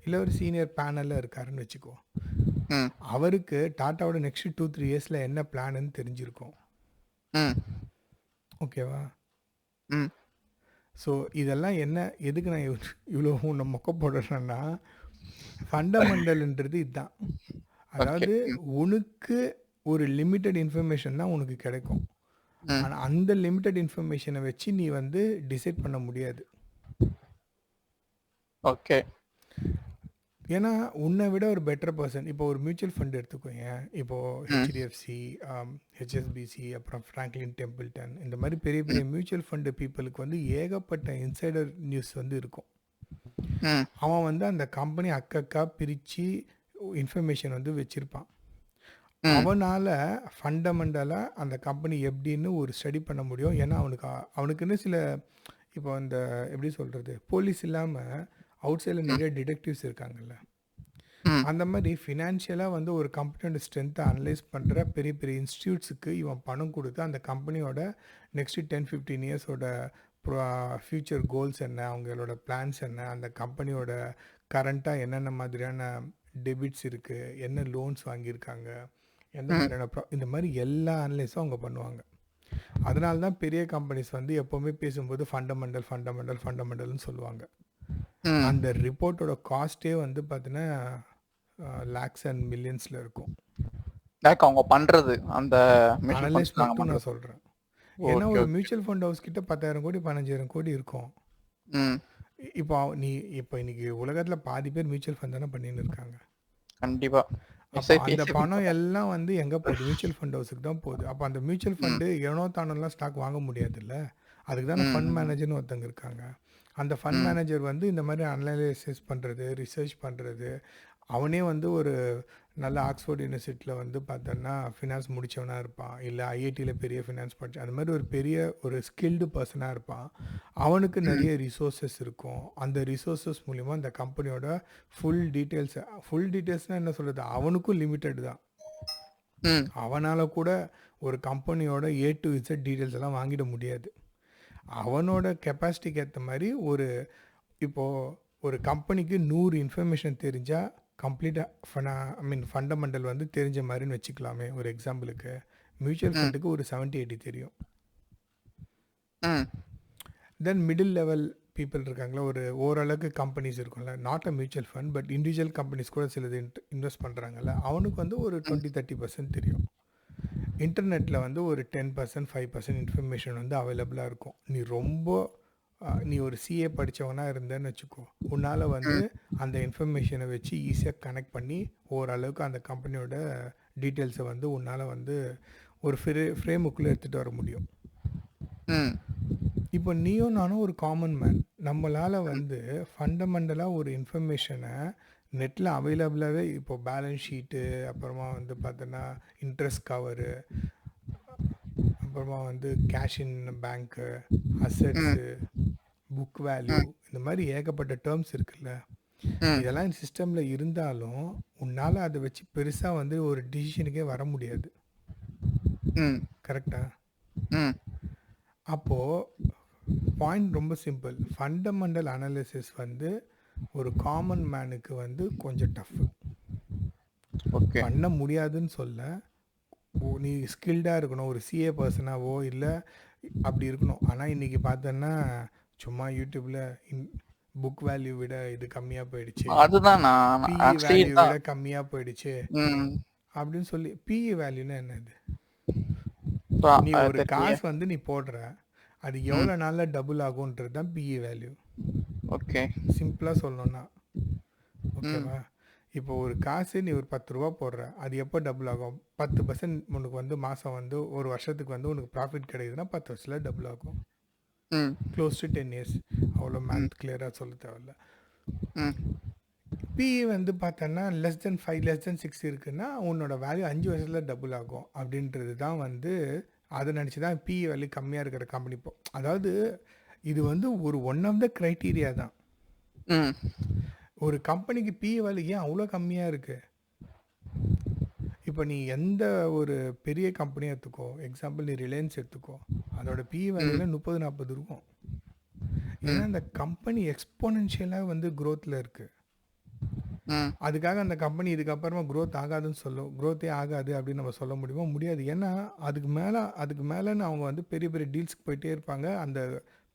இல்லை ஒரு சீனியர் பேனலில் இருக்காருன்னு வச்சுக்கோ. அவருக்கு டாட்டாவோட நெக்ஸ்ட் 2-3 yearsல என்ன பிளான்னு தெரிஞ்சிருக்கும். ஓகேவா? ஸோ இதெல்லாம் எதுக்கு நான் இவ்வளோ உன்னை மொக்க போடுறேன்னா, ஃபண்டமெண்டல்ன்றது இதுதான். அதாவது உனக்கு ஒரு லிமிட்டட் இன்ஃபர்மேஷன் தான் உனக்கு கிடைக்கும். ஆனால் அந்த லிமிட்டட் இன்ஃபர்மேஷனை வச்சு நீ வந்து டிசைட் பண்ண முடியாது. ஓகே. ஏன்னா உன்னை விட ஒரு பெட்டர் பர்சன், இப்போ ஒரு மியூச்சுவல் ஃபண்ட் எடுத்துக்கோங்க. இப்போது ஹெச்டிஎஃப்சி, ஹெச்எஸ்பிசி, அப்புறம் ஃப்ராங்க்லின் டெம்பிள்டன், இந்த மாதிரி பெரிய பெரிய மியூச்சுவல் ஃபண்டு பீப்புளுக்கு வந்து ஏகப்பட்ட இன்சைடர் நியூஸ் வந்து இருக்கும். அவன் வந்து அந்த கம்பெனி அக்கா பிரித்து இன்ஃபர்மேஷன் வந்து வச்சுருப்பான். அவனால் ஃபண்டமெண்டலாக அந்த கம்பெனி எப்படின்னு ஒரு ஸ்டடி பண்ண முடியும். ஏன்னா அவனுக்குன்னு சில, இப்போ அந்த எப்படி சொல்கிறது, போலீஸ் இல்லாமல் அவுட் சைடில் நிறைய டிடெக்டிவ்ஸ் இருக்காங்கல்ல. அந்த மாதிரி ஃபினான்ஷியலாக வந்து ஒரு கம்பெனியோட ஸ்ட்ரென்த்தை அனலைஸ் பண்ணுற பெரிய பெரிய இன்ஸ்டியூட்ஸுக்கு இவன் பணம் கொடுத்து அந்த கம்பெனியோட நெக்ஸ்ட்டு 10-15 yearsோட ஃப்யூச்சர் கோல்ஸ் என்ன, அவங்களோட பிளான்ஸ் என்ன, அந்த கம்பெனியோட கரண்ட்டாக என்னென்ன மாதிரியான டெபிட்ஸ் இருக்குது, என்ன லோன்ஸ் வாங்கியிருக்காங்க, எந்த மாதிரியான இந்த மாதிரி எல்லா அனலைஸும் அவங்க பண்ணுவாங்க. அதனால தான் பெரிய கம்பெனிஸ் வந்து எப்போவுமே பேசும்போது ஃபண்டமெண்டல்னு சொல்லுவாங்க. அந்த ரிப்போர்ட்டோட காஸ்ட்டே வந்து பார்த்தீங்கன்னா லேக்ஸ் அண்ட் மில்லியன்ஸில் இருக்கும். அவங்க பண்ணுறது அந்த அனலைஸ் மட்டும் நான் சொல்கிறேன். ஏன்னா ஒரு மியூச்சுவல் ஃபண்ட் ஹவுஸ் கிட்ட 10,000 கோடி 15,000 கோடி இருக்கும். இப்போ நீ இப்போ இன்னைக்கு உலகத்துல பாதி பேர் மியூச்சுவல் ஃபண்ட் தானே பண்ணின்னு இருக்காங்க. கண்டிப்பா. அப்போ எஸ்ஐபி அந்த எஸ்ஐபி பணம் எல்லாம் வந்து எங்க போகுது? மியூச்சுவல் ஃபண்ட் ஹவுஸுக்கு தான் போகுது. அப்போ அந்த மியூச்சுவல் ம் ஃபண்டு எவனோ தானோலாம் ஸ்டாக் வாங்க முடியாதுல்ல. அதுக்கு தானே ஃபண்ட் ம் மேனேஜர்னு ஒருத்தங்க இருக்காங்க. அந்த ஃபண்ட் ம் மேனேஜர் வந்து இந்த மாதிரி அனலைசிஸ் பண்ணுறது, ரிசர்ச் பண்ணுறது, அவனே வந்து ஒரு நல்ல ஆக்ஸ்ஃபோர்ட் யூனிவர்சிட்டியில் வந்து பார்த்தோன்னா ஃபினான்ஸ் முடித்தவனாக இருப்பான், இல்லை ஐஐடியில் பெரிய ஃபினான்ஸ் படித்தான், அந்த மாதிரி ஒரு பெரிய ஒரு ஸ்கில்டு பர்சனாக இருப்பான். அவனுக்கு ம் நிறைய ரிசோர்ஸஸ் இருக்கும். அந்த ரிசோர்ஸஸ் மூலிமா அந்த கம்பெனியோட ஃபுல் டீட்டெயில்ஸ்னால் என்ன சொல்கிறது, அவனுக்கும் லிமிட்டட் தான். ம் அவனால் கூட ஒரு கம்பெனியோட ஏ டு இசட் டீட்டெயில்ஸ் எல்லாம் வாங்கிட முடியாது. அவனோட கெப்பாசிட்டிக்கு ஏற்ற மாதிரி இப்போது ஒரு கம்பெனிக்கு 100 இன்ஃபர்மேஷன் தெரிஞ்சால் கம்ப்ளீட்டாக ஃபண்டமெண்டல் வந்து தெரிஞ்ச மாதிரின்னு வச்சுக்கலாமே. ஒரு எக்ஸாம்பிளுக்கு மியூச்சுவல் ம் ஃபண்டுக்கு ஒரு 70-80 தெரியும். ம் தென் மிடில் லெவல் பீப்புள் இருக்காங்களா, ஒரு ஓரளவுக்கு கம்பெனிஸ் இருக்கும்ல, not a mutual fund but individual companies கூட சிலது இன்வெஸ்ட் பண்ணுறாங்கல்ல, அவனுக்கு வந்து ஒரு 20-30% தெரியும். இன்டர்நெட்டில் வந்து ஒரு 10% 5% இன்ஃபர்மேஷன் வந்து அவைலபிளாக இருக்கும். நீ ஒரு சிஏ படித்தவனா இருந்தேன்னு வச்சுக்கோ, உன்னால் வந்து அந்த இன்ஃபர்மேஷனை வச்சு ஈஸியாக கனெக்ட் பண்ணி ஓரளவுக்கு அந்த கம்பெனியோட டீட்டெயில்ஸை வந்து உன்னால் வந்து ஒரு ஃப்ரேமுக்குள்ளே எடுத்துகிட்டு வர முடியும். ம் இப்போ நீயும் நானும் ஒரு காமன் மேன், நம்மளால் வந்து ஃபண்டமெண்டலாக ஒரு இன்ஃபர்மேஷனை நெட்டில் அவைலபிளாகவே, இப்போ பேலன்ஸ் ஷீட்டு, அப்புறமா வந்து பார்த்தோன்னா இன்ட்ரெஸ்ட் கவரு, அப்புறமா வந்து cash in bank, assets, book value, இந்த மாதிரி ஏகப்பட்ட டேர்ம்ஸ் இருக்குல்ல, ம் இதெல்லாம் சிஸ்டமில் இருந்தாலும் உன்னால் அதை வச்சு பெருசாக வந்து ஒரு டிசிஷனுக்கே வர முடியாது. ம் கரெக்டா? ம் அப்போது பாயிண்ட் ரொம்ப சிம்பிள். ஃபண்டமெண்டல் அனாலிசிஸ் வந்து ஒரு காமன் மேனுக்கு வந்து கொஞ்சம் டஃப்பு. ஓகே பண்ண முடியாதுன்னு சொல்ல, நீ ஸ்கில்டாக இருக்கணும், ஒரு சிஏ பர்சனாவோ இல்லை அப்படி இருக்கணும். ஆனால் இன்றைக்கி பார்த்தோன்னா சும்மா யூடியூப்பில் புக் வேல்யூ விட இது கம்மியாக போயிடுச்சு, அதுதான் நான் பிஇ ஆக்சுவலி வேல்யூ இதுதான் விட கம்மியாக போயிடுச்சு ம் அப்படின்னு சொல்லி. பிஇ வேல்யூன்னா என்னது? நீ ஒரு தெரியலையே. காசு வந்து நீ போடுற, அது ம் எவ்வளோ நாளில் டபுள் ஆகுன்றது தான் பிஇ வேல்யூ. ஓகே சிம்பிளாக சொல்லணும்னா, ம் ஓகேவா? இப்போ ஒரு காசு நீ ஒரு 10 ரூபா போடுற, அது எப்போ டபுள் ஆகும்? 10% உனக்கு வந்து மாதம் வந்து ஒரு வருஷத்துக்கு வந்து உனக்கு ப்ராஃபிட் கிடைக்குதுன்னா 10 வருஷத்தில் டபுள் ஆகும். ம் க்ளோஸ் டு 10 இயர்ஸ். அவ்வளோ ம் மேத் கிளியராக சொல்ல தேவையில்ல. ம் பிஇ வந்து பார்த்தோன்னா லெஸ் தென் 5 லெஸ் தென் 6 இருக்குன்னா உன்னோட வேல்யூ 5 வருஷத்தில் டபுள் ஆகும் அப்படின்றது தான் வந்து, அதை நினச்சி தான் பிஇ வேல்யூ கம்மியாக இருக்கிற கம்பெனி அதாவது இது வந்து ஒரு ஒன் ஆஃப் த க்ரைட்டீரியா தான். ம் ஒரு கம்பெனிக்கு பிஇ வேல்யூ ஏன் அவ்வளோ கம்மியாக இருக்குது? இப்போ நீ எந்த ஒரு பெரிய கம்பெனியை எடுத்துக்கோ, எக்ஸாம்பிள் நீ ரிலையன்ஸ் எடுத்துக்கோ, அதோட பிஇ வேல்யூவில் 30-40 இருக்கும். ஏன்னா அந்த கம்பெனி எக்ஸ்போனென்ஷியலாக வந்து க்ரோத்தில் இருக்குது. ம் அதுக்காக அந்த கம்பெனி இதுக்கப்புறமா க்ரோத் ஆகாதுன்னு க்ரோத்தே ஆகாது அப்படின்னு நம்ம சொல்ல முடியுமா? முடியாது. ஏன்னா அதுக்கு மேலேன்னு அவங்க வந்து பெரிய பெரிய டீல்ஸ்க்கு போயிட்டே இருப்பாங்க. அந்த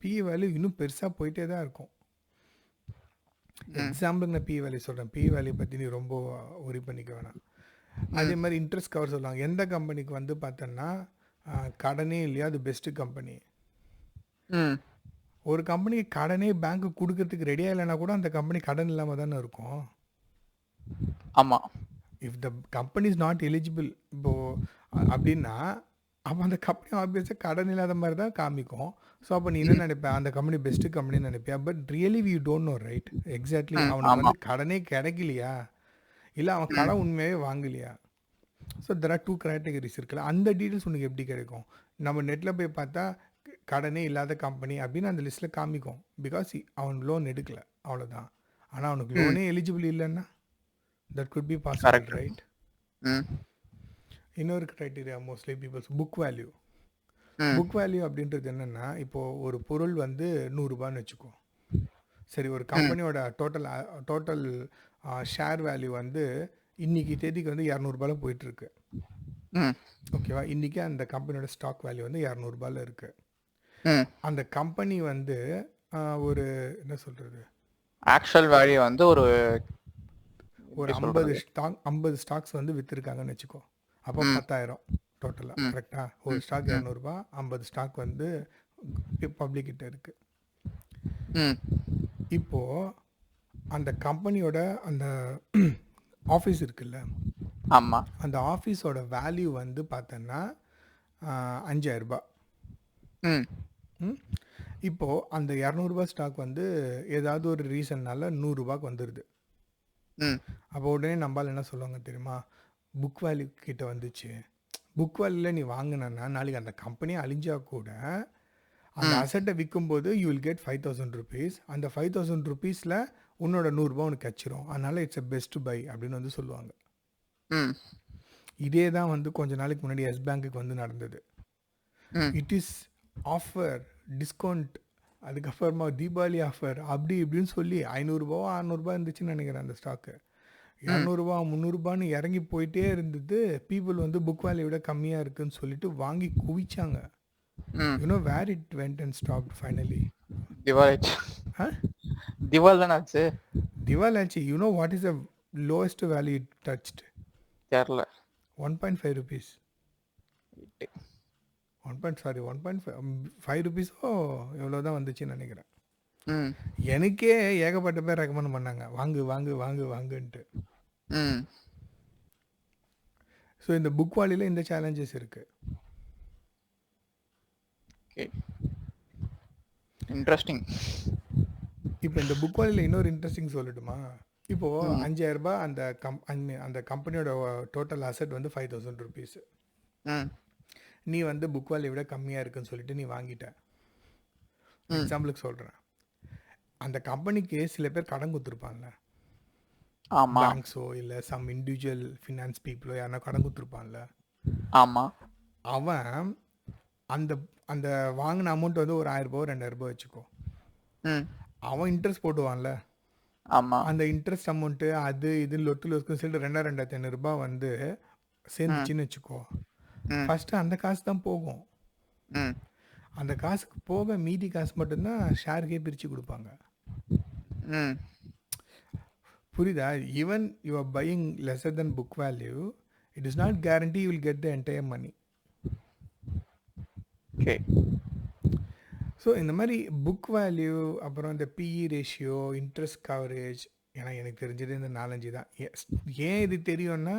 பிஇ வேல்யூ இன்னும் பெருசாக போயிட்டே தான் இருக்கும். எக்ஸாம்பிளுக்கு நான் பிஇ வேல்யூ சொல்கிறேன், பிஇ வேல்யூ பற்றி நீ ரொம்ப ஒரி பண்ணிக்க வேணாம். அதே மாதிரி இன்ட்ரெஸ்ட் கவர் சொல்லுவாங்க. எந்த கம்பெனிக்கு வந்து பார்த்தோன்னா கடனே இல்லையா அது பெஸ்ட்டு கம்பெனி. ம் ஒரு கம்பெனிக்கு கடனே பேங்க்கு கொடுக்கறதுக்கு ரெடியாக இல்லைன்னா கூட அந்த கம்பெனி கடன் இல்லாமல் தானே இருக்கும். ஆமாம். If the company is not eligible இப்போது அப்படின்னா, அப்போ அந்த கம்பெனி ஆப்வியஸாக கடன் இல்லாத மாதிரி தான் காமிக்கும். ஸோ அப்போ நீ என்ன நினைப்ப, அந்த கம்பெனி பெஸ்ட்டு கம்பெனின்னு நினைப்பியா? But really we don't know, right? Exactly அவனுக்கு வந்து ஆமாம். கடனே கிடைக்கலையா, இல்லை அவன் கடன் உண்மையாகவே வாங்கலையா? ஸோ தெர் ஆர் 2 கேட்டகரிஸ் இருக்குல்ல. அந்த டீட்டெயில்ஸ் உனக்கு எப்படி கிடைக்கும்? நம்ம நெட்டில் போய் பார்த்தா கடனே இல்லாத கம்பெனி அப்படின்னு அந்த லிஸ்ட்டில் காமிக்கும். பிகாஸ் அவன் லோன் எடுக்கலை, அவ்வளோதான். ஆனால் அவனுக்கு லோனே எலிஜிபிள் இல்லைன்னா that could be possible, right? இன்னொரு criteria mostly peoples book value. Book value அப்படின்றது என்னென்னா, இப்போது ஒரு பொருள் வந்து 100 ரூபான்னு வச்சுக்கோ. சரி, ஒரு கம்பெனியோட டோட்டல் ஷேர் வேல்யூ வந்து இன்னைக்கு தேதிக்கு வந்து 200 ரூபாயில போயிட்டுருக்கு. ஓகேவா? இன்றைக்கி அந்த கம்பெனியோட ஸ்டாக் வேல்யூ வந்து 200 ரூபாயில் இருக்குது. அந்த கம்பெனி வந்து ஒரு என்ன சொல்கிறது, ஆக்சுவல் வேல்யூ வந்து ஒரு 50 ஸ்டாக்ஸ் வந்து விற்றுருக்காங்கன்னு வச்சுக்கோ. அப்போ 10,000 டோட்டலாக, கரெக்டாக? ஒரு ஸ்டாக் 200 ரூபா, 50 ஸ்டாக் வந்து பப்ளிக் கிட்ட இருக்குது. இப்போது அந்த கம்பெனியோட அந்த ஆஃபீஸ் இருக்குல்ல, ஆமா. அந்த ஆஃபீஸோட வேல்யூ வந்து பார்த்தோன்னா 5000 ம். ம் இப்போது அந்த 200 ஸ்டாக் வந்து ஏதாவது ஒரு ரீசன்னால 100 வந்துடுது. ம். அப்போ உடனே நம்மளால் என்ன சொல்லுவாங்க தெரியுமா, புக் வேல்யூ கிட்ட வந்துச்சு. புக் வேல்யூவில் நீ வாங்கினா நாளைக்கு அந்த கம்பெனியே அழிஞ்சா கூட அந்த ம். அசட்டை விற்கும்போது யூ வில் கெட் 5000 ருபீஸ். அந்த 5000 ருபீஸில் உன்னோட 100 உனக்கு கிடச்சிரும். அதனால் இட்ஸ் எ பெஸ்ட் பை அப்படின்னு வந்து சொல்லுவாங்க. ம். இதே தான் வந்து கொஞ்ச நாளைக்கு முன்னாடி எஸ் பேங்க்குக்கு வந்து நடந்தது. ம். இட் இஸ் ஆஃபர், டிஸ்கவுண்ட், அதுக்கப்புறமா தீபாவளி ஆஃபர் அப்படி இப்படின்னு சொல்லி 500 600 இருந்துச்சுன்னு நினைக்கிறேன் அந்த ஸ்டாக்கு. ம். 200 300 இறங்கி போயிட்டே இருந்தது. பீப்புள் வந்து புக் வேல்யூ விட கம்மியாக இருக்குன்னு சொல்லிட்டு வாங்கி குவிச்சாங்க. Hmm. You know where it went and stopped finally. திவாலாச்சு. ஆ திவால் தானே ஆச்சு. திவால் ஆச்சு. You know what is the lowest value it touched? தெரியல. 1.5 rupees. 1.5 rupees-ஓ எவ்வளோ தான் வந்துச்சுன்னு நினைக்கிறேன். ம். எனக்கே ஏகப்பட்ட பேர் ரெக்கமெண்ட் பண்ணாங்க, வாங்கு வாங்கு வாங்கு வாங்குன்ட்டு. ம். ஸோ இந்த புக் வேல்யூல இந்த சேலஞ்சஸ் இருக்குது. Okay, interesting. இப்போ இந்த புக் வேல்யூல இன்னொரு இன்ட்ரெஸ்டிங் சொல்லட்டுமா? இப்போது ம். 5000 அந்த கம்பெனியோட டோட்டல் அசெட் வந்து 5000 rupees. ம். நீ வந்து புக் வேல்யூ விட கம்மியாக இருக்குன்னு சொல்லிட்டு நீ வாங்கிட்ட. எக்ஸாம்பிளுக்கு சொல்கிறேன், அந்த கம்பெனிக்கு சில பேர் கடன் கொடுத்துருப்பான்ல, ஆமா. பேங்க்ஸோ இல்லை சம் இண்டிவிஜுவல் ஃபினான்ஸ் பீப்புளோ யாரா கடன் கொடுத்துருப்பான்ல, ஆமா. அவன் அந்த அந்த வாங்கின அமௌண்ட் வந்து ஒரு 1000 2000 வச்சுக்கோ. ம். அவன் இன்ட்ரெஸ்ட் போட்டுவான்ல, ஆமா. அந்த இன்ட்ரெஸ்ட் அமௌண்ட்டு அது இது லொட்டு லொஸ்க்குன்னு சொல்லிட்டு 2500 வந்து சேர்ந்துச்சின்னு வச்சுக்கோ. ம். ஃபஸ்ட்டு அந்த காசு தான் போகும். ம். அந்த காசுக்கு போக மீதி காசு மட்டும்தான் ஷேருக்கே பிரித்து கொடுப்பாங்க. ம். புரியுதா? Even you are buying lesser then book value, it is not guarantee you will get the entire money. Okay. So இந்த மாதிரி புக் வேல்யூ, அப்புறம் இந்த பிஇ ரேஷியோ, இன்ட்ரெஸ்ட் கவரேஜ், ஏன்னா எனக்கு தெரிஞ்சது இந்த 4-5 தான். ஏன் இது தெரியும்னா,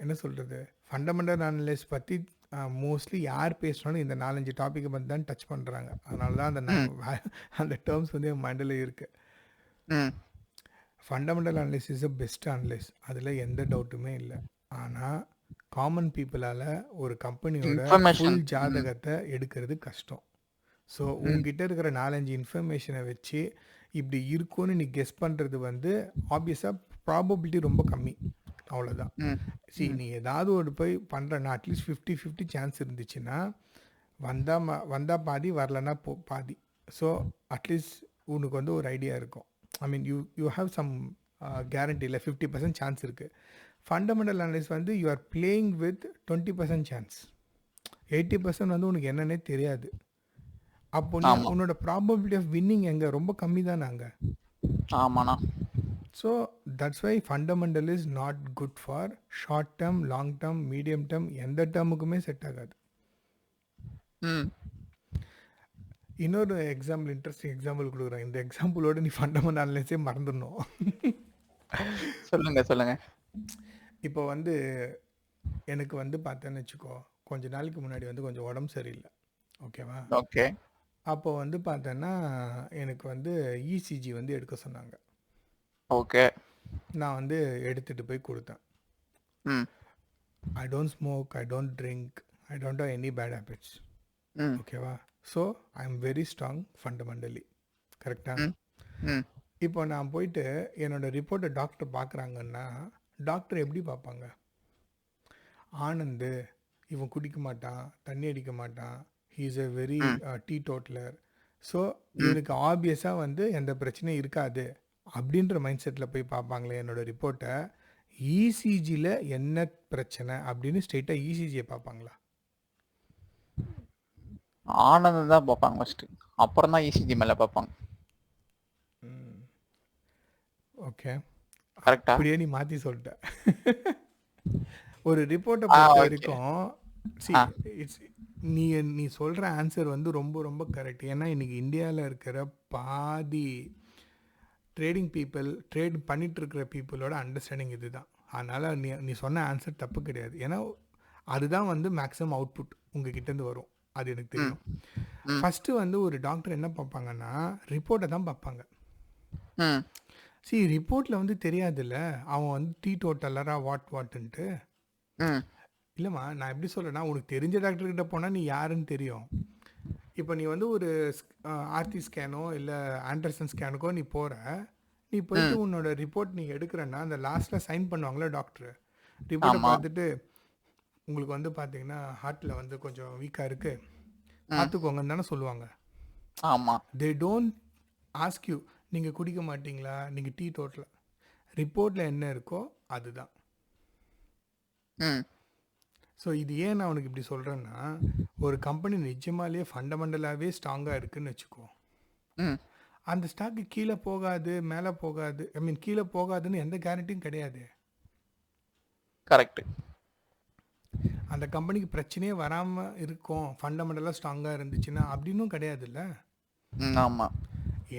என்ன சொல்கிறது, ஃபண்டமெண்டல் அனலைஸ் பற்றி மோஸ்ட்லி யார் பேசுனாலும் இந்த 4-5 டாப்பிக்கை பற்றி தான் டச் பண்ணுறாங்க. அதனால தான் அந்த டேர்ம்ஸ் வந்து என் மைண்டில் இருக்குது. Fundamental analyse is a best analyse, அதில் எந்த டவுட்டுமே இல்லை. ஆனால் காமன் பீப்புளால் ஒரு கம்பெனியோட ஃபுல் ஜாதகத்தை எடுக்கிறது கஷ்டம். ஸோ உங்ககிட்ட இருக்கிற 4-5 இன்ஃபர்மேஷனை வச்சு இப்படி இருக்கும்னு நீ கெஸ் பண்ணுறது வந்து ஆப்வியஸாக ப்ராபபிலிட்டி ரொம்ப கம்மி, அவ்வளோதான். நீ ஏதாவது ஒரு போய் பண்ணுறன்னா அட்லீஸ்ட் 50-50 சான்ஸ் இருந்துச்சுன்னா வந்தால் பாதி, வரலன்னா பாதி. ஸோ அட்லீஸ்ட் உனக்கு வந்து ஒரு ஐடியா இருக்கும். I mean you have some guarantee, இல்லை 50% சான்ஸ் இருக்குது. ஃபண்டமெண்டல் அனலைஸ் வந்து you are playing with 20% chance. 80% வந்து உனக்கு என்னன்னே தெரியாது. அப்போ உன்னோட ப்ராபபிலிட்டி ஆஃப் வின்னிங் எங்கே ரொம்ப கம்மி தான் நாங்கள். ஆமாண்ணா. So that's why fundamental is not good for short term, long term, medium term, எந்த டேர்முக்குமே செட் ஆகாது. இன்னொரு எக்ஸாம்பிள், இன்ட்ரெஸ்டிங் எக்ஸாம்பிள் கொடுக்குறேன். இந்த எக்ஸாம்பிளோட நீ ஃபண்டமெண்டல் அனலைஸே மறந்துடணும். சொல்லுங்க. இப்போ வந்து எனக்கு வந்து பார்த்தேன்னு வச்சுக்கோ, கொஞ்ச நாளைக்கு முன்னாடி வந்து கொஞ்சம் உடம்பு சரியில்லை, ஓகேவா? ஓகே. அப்போ வந்து பார்த்தேன்னா எனக்கு வந்து இசிஜி வந்து எடுக்க சொன்னாங்க. ஓகே. நான் வந்து எடுத்துகிட்டு போய் கொடுத்தேன். I don't smoke, I don't drink, I don't have any bad habits, ஓகேவா? So I am very strong fundamentally, கரெக்டாக? இப்போ நான் போயிட்டு என்னோடய ரிப்போர்ட்டை டாக்டர் பார்க்குறாங்கன்னா டாக்டர் எப்படி பார்ப்பாங்க? ஆனந்த் இவன் குடிக்க மாட்டான், தண்ணி அடிக்க மாட்டான், he is a very tea totaller, so இவனுக்கு ஆப்வியஸாக வந்து எந்த பிரச்சனையும் இருக்காது அப்படின்ற மைண்ட் செட்டில் போய் பார்ப்பாங்களே என்னோடய ரிப்போர்ட்டை. இசிஜியில் என்ன பிரச்சனை அப்படின்னு ஸ்ட்ரெயிட்டாக இசிஜியை பார்ப்பாங்களா? ஆனந்தம் தான் பார்ப்பாங்க ஃபஸ்ட்டு, அப்புறம் தான் இசிஜி மேலே பார்ப்பாங்க. ஓகே, கரெக்டா? அப்படியே நீ மாற்றி சொல்லிட்ட. ஒரு ரிப்போர்ட்டை பொறுத்த வரைக்கும் நீ நீ சொல்கிற ஆன்சர் வந்து ரொம்ப ரொம்ப கரெக்ட். ஏன்னா இன்றைக்கி இந்தியாவில் இருக்கிற பாதி ட்ரேடிங் பீப்புள், ட்ரேட் பண்ணிட்டு இருக்கிற பீப்புளோட அண்டர்ஸ்டாண்டிங் இதுதான். அதனால் நீ நீ சொன்ன ஆன்சர் தப்பு கிடையாது. ஏன்னா அதுதான் வந்து மேக்ஸிமம் அவுட்புட் உங்ககிட்டேருந்து வரும். அது எனக்கு ம் தெரியும். ம் ஃபஸ்ட்டு வந்து ஒரு டாக்டர் என்ன பார்ப்பாங்கன்னா ரிப்போர்ட்டை தான் பார்ப்பாங்க. ம் ரிப்போர்ட்டில் வந்து தெரியாதுல்ல அவன் வந்து டீ டோட்டலரா வாட்டுன்ட்டு. ம் இல்லைம்மா, நான் எப்படி சொல்கிறேன்னா, உனக்கு தெரிஞ்ச டாக்டர்கிட்ட போனால் நீ யாருன்னு தெரியும். இப்போ நீ வந்து ஒரு ஆர்டி ஸ்கேனோ இல்லை ஆண்டர்சன் ஸ்கேனுக்கோ நீ போகிற, நீ போயிட்டு ம் உன்னோட ரிப்போர்ட் நீ எடுக்கிறன்னா அந்த லாஸ்ட்டில் சைன் பண்ணுவாங்களே டாக்டர். ரிப்போர்ட்டை ஆமா பார்த்துட்டு உங்களுக்கு வந்து பார்த்தீங்கன்னா ஹார்ட்டில் வந்து கொஞ்சம் வீக்காக இருக்குது, ம் பார்த்துக்கோங்கன்னு தானே சொல்லுவாங்க. ஆமா தே டோன்ட் ஆஸ்க் யூ நீங்கள் குடிக்க மாட்டீங்களா, நீங்கள் டீ டோட்டல். ரிப்போர்ட்டில் என்ன இருக்கோ அதுதான். ம் ஸோ இது ஏன் நான் உனக்கு இப்படி சொல்கிறேன்னா, ஒரு கம்பெனி நிஜமாலேயே ஃபண்டமெண்டலாகவே ஸ்ட்ராங்காக இருக்குதுன்னு வச்சுக்கோ, ம் அந்த ஸ்டாக்கு கீழே போகாது, மேலே போகாது, ஐ மீன் கீழே போகாதுன்னு எந்த கேரண்டியும் கிடையாது. கரெக்ட். அந்த கம்பெனிக்கு பிரச்சனையே வராமல் இருக்கும் ஃபண்டமெண்டலாக ஸ்ட்ராங்காக இருந்துச்சுன்னா, அப்படின்னும் கிடையாதுல்ல. ஆமா.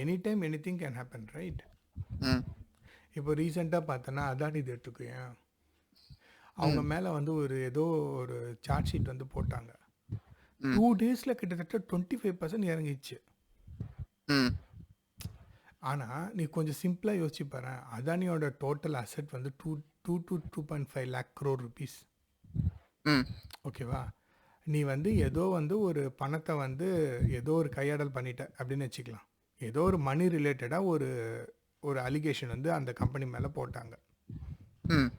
Any time any thing can happen, right? ம் இப்போ ரீசெண்டாக பார்த்தோன்னா அதானி இது எடுத்துக்கோயேன், அவங்க ம் மேலே வந்து ஒரு ஏதோ ஒரு சார்ஜ் ஷீட் வந்து போட்டாங்க. ம் 2 டேஸில் கிட்டத்தட்ட 25% இறங்கிச்சு. ம் ஆனால் நீ கொஞ்சம் சிம்பிளாக யோசிச்சு பாரு, அதானியோட டோட்டல் அசெட் வந்து 2 to 2.5 lakh crore rupees. ம் ஓகேவா? நீ வந்து ஏதோ வந்து ஒரு பணத்தை வந்து ஏதோ ஒரு கையாடல் பண்ணிட்ட அப்படின்னு வச்சுக்கலாம். ஏதோ ஒரு மணி ரிலேட்டடாக ஒரு ஒரு அலிகேஷன் வந்து அந்த கம்பெனி மேலே போட்டாங்க. ம்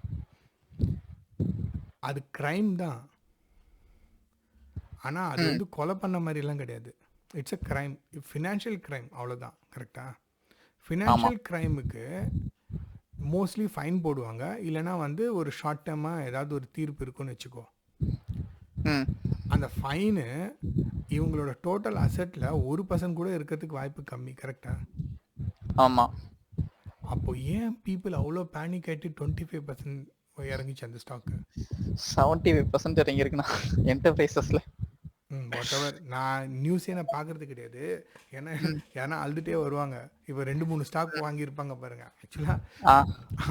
அது க்ரைம் தான். ஆனால் அது ம் வந்து கொலை பண்ண மாதிரிலாம் கிடையாது. It's a crime, financial crime, அவ்வளோதான். கரெக்டாக? ஆமா. ஃபினான்ஷியல் க்ரைமுக்கு மோஸ்ட்லி ஃபைன் போடுவாங்க, இல்லைனா வந்து ஒரு ஷார்ட் டேர்மாக ஏதாவது ஒரு தீர்ப்பு இருக்குன்னு வச்சுக்கோ. ம் அந்த ஃபைனு இவங்களோட டோட்டல் அசெட்டில் 1% கூட இருக்கிறதுக்கு வாய்ப்பு கம்மி. கரெக்டாக? ஆமா. அப்போ ஏன் பீப்புள் அவ்வளோ பேனிக் ஆகிட்டு 25% இறங்கிச்சு அந்த ஸ்டாக்கு? 75% இறங்கியிருக்குண்ணா என்டர்பிரைசஸ்ல. வாட் எவர், நான் நியூஸே நான் பார்க்குறது கிடையாது. ஏன்னா ஏன்னா அழுதுகிட்டே வருவாங்க. இப்போ 2-3 ஸ்டாக் வாங்கியிருப்பாங்க பாருங்கள். ஆக்சுவலாக ஆ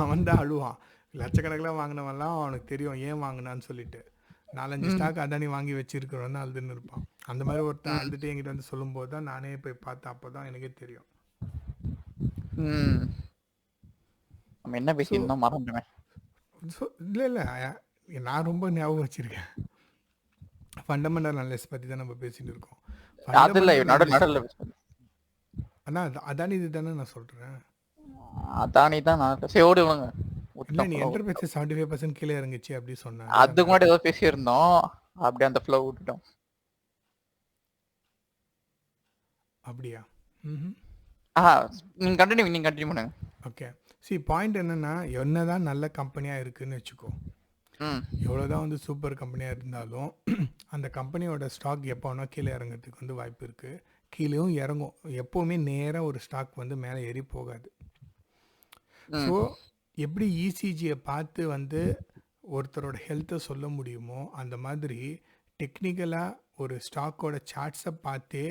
அவன் தான் அழுவான். லட்சக்கணக்கில் வாங்கினவன்லாம் அவனுக்கு தெரியும் ஏன் வாங்கினான்னு சொல்லிட்டு. 4-5 ம் ஸ்டாக் அதானி வாங்கி வச்சிருக்கிறவன் தான் அழுதுன்னு இருப்பான். அந்த மாதிரி ஒருத்தன் ம் அழுதுட்டு என்கிட்ட வந்து சொல்லும்போது தான் நானே போய் பார்த்தேன். அப்போ தான் எனக்கே தெரியும். ம் நம்ம என்ன ஸோ பேசியிருந்தோம் மறந்துடுவேன். ஸோ இல்லை இல்லை, நான் ரொம்ப ஞாபகம் வச்சுருக்கேன். ஃபண்டமெண்டல் அனலிஸ்ட் பற்றி தான் நம்ம பேசிட்டு இருக்கோம். அதுல ஃபண்டமெண்டல் நடு அனலிஸ்ட் நடுவில் ஆனால் அதானி இது தானே நான் சொல்கிறேன். அதானி தான் நான் சரி ஓடி விடுங்க இல்லை, விட்டோம் நீ flow. என்டர்பிரைசஸ் 75% கீழே இறங்குச்சு அப்படி சொன்னேன். அதுக்கு முன்னாடி ஏதோ பேசியிருந்தோம், அப்படியே அந்த ஃப்ளோ விட்டுட்டோம். அப்படியா? ம். ஆ நீங்க கண்டினியூ பண்ணுங்க. ஓகே. பாயிண்ட் என்னென்னா, என்ன தான் நல்ல கம்பெனியாக இருக்குதுன்னு வச்சுக்கோ, ம் எவ்வளோ தான் வந்து சூப்பர் கம்பெனியாக இருந்தாலும் அந்த கம்பெனியோட ஸ்டாக் எப்போ வேணால் கீழே இறங்குறதுக்கு வந்து வாய்ப்பு இருக்குது. கீழேயும் இறங்கும். எப்போவுமே நேராக ஒரு ஸ்டாக் வந்து மேலே ஏறி போகாது. ம் ஸோ எப்படி இசிஜியை பார்த்து வந்து ஒருத்தரோட ஹெல்த்தை சொல்ல முடியுமோ, அந்த மாதிரி டெக்னிக்கலாக ஒரு ஸ்டாக்கோட சார்ட்ஸை பார்த்தே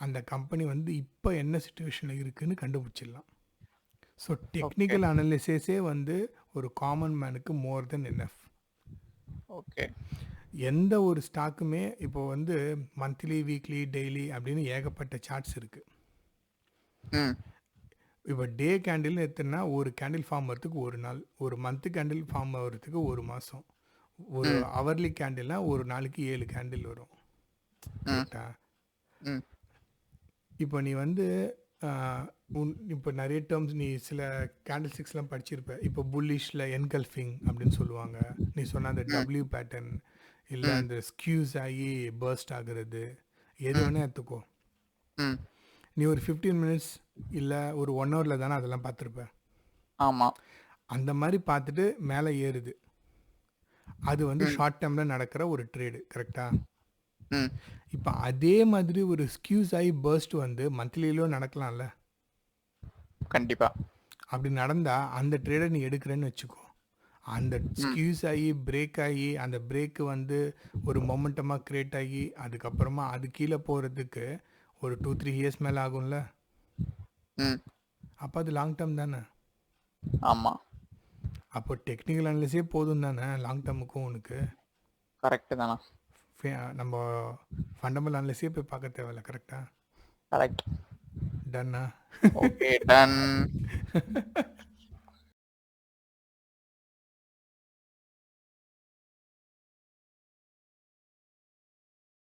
அந்த கம்பெனி வந்து இப்போ என்ன சுச்சுவேஷனில் இருக்குதுன்னு கண்டுபிடிச்சிடலாம். So okay. டெக்னிக்கல் அனலிசிஸே வந்து ஒரு காமன் மேனுக்கு மோர் தென் எனஃப். ஓகே. எந்த ஒரு ஸ்டாக்குமே இப்போ வந்து மந்த்லி, வீக்லி, டெய்லி அப்படின்னு ஏகப்பட்ட சார்ட்ஸ் இருக்குது. ம் இப்போ டே கேண்டில்னு எடுத்தோன்னா ஒரு கேண்டில் ஃபார்ம் வரதுக்கு ஒரு நாள், ஒரு மந்த்து கேண்டில் ஃபார்ம் ஆகிறதுக்கு ஒரு மாதம், ஒரு ம் ஹவர்லி கேண்டில்னா ஒரு நாளைக்கு 7 கேண்டில் வரும். ம் கரெக்டா? ம் இப்போ நீ வந்து இப்போ நிறைய டேர்ம்ஸ் நீ சில கேண்டில் ஸ்டிக்ஸ்லாம் படிச்சிருப்ப. இப்போ புல்லிஷில் என்கல்ஃபிங் அப்படின்னு சொல்லுவாங்க. நீ சொன்ன அந்த ம் டபிள்யூ பேட்டர்ன், இல்லை ம் அந்த ஸ்கியூஸ் ஆகி பர்ஸ்ட் ஆகுறது, எது ம் வேணால் எடுத்துக்கோ. ம் நீ ஒரு 15 மினிட்ஸ் இல்லை ஒரு 1 ஹவரில் தானே அதெல்லாம் பார்த்துருப்ப. ஆமா. அந்த மாதிரி பார்த்துட்டு மேலே ஏறுது. அது வந்து ம் ஷார்ட் டேர்மில் நடக்கிற ஒரு ட்ரேடு. கரெக்டாக? ம் இப்போ அதே மாதிரி ஒரு ஸ்கியூஸ் ஆகி பர்ஸ்ட் வந்து மந்த்லியிலும் நடக்கலாம்ல. கண்டிப்பா. அப்படி நடந்தால் அந்த ட்ரேடை நீ எடுக்கிறேன்னு வச்சுக்கோ, அந்த ம். ஸ்கியூஸ் ஆகி பிரேக் ஆகி அந்த பிரேக்கு வந்து ஒரு மொமெண்டமாக க்ரியேட் ஆகி அதுக்கப்புறமா அது கீழே போகிறதுக்கு ஒரு 2-3 இயர்ஸ் மேலே ஆகும்ல. ம். அப்போ அது லாங் டேர்ம் தானே. ஆமா. அப்போ டெக்னிக்கல் அனலிஸே போதும் தானே லாங் டேர்முக்கும் உனக்கு. கரெக்ட் தானா? நம்ம ஃபண்டமெண்டல் அனலிஸே போய் பார்க்க தேவையில்ல. கரெக்டா? கரெக்ட். டன்னா? Okay ton.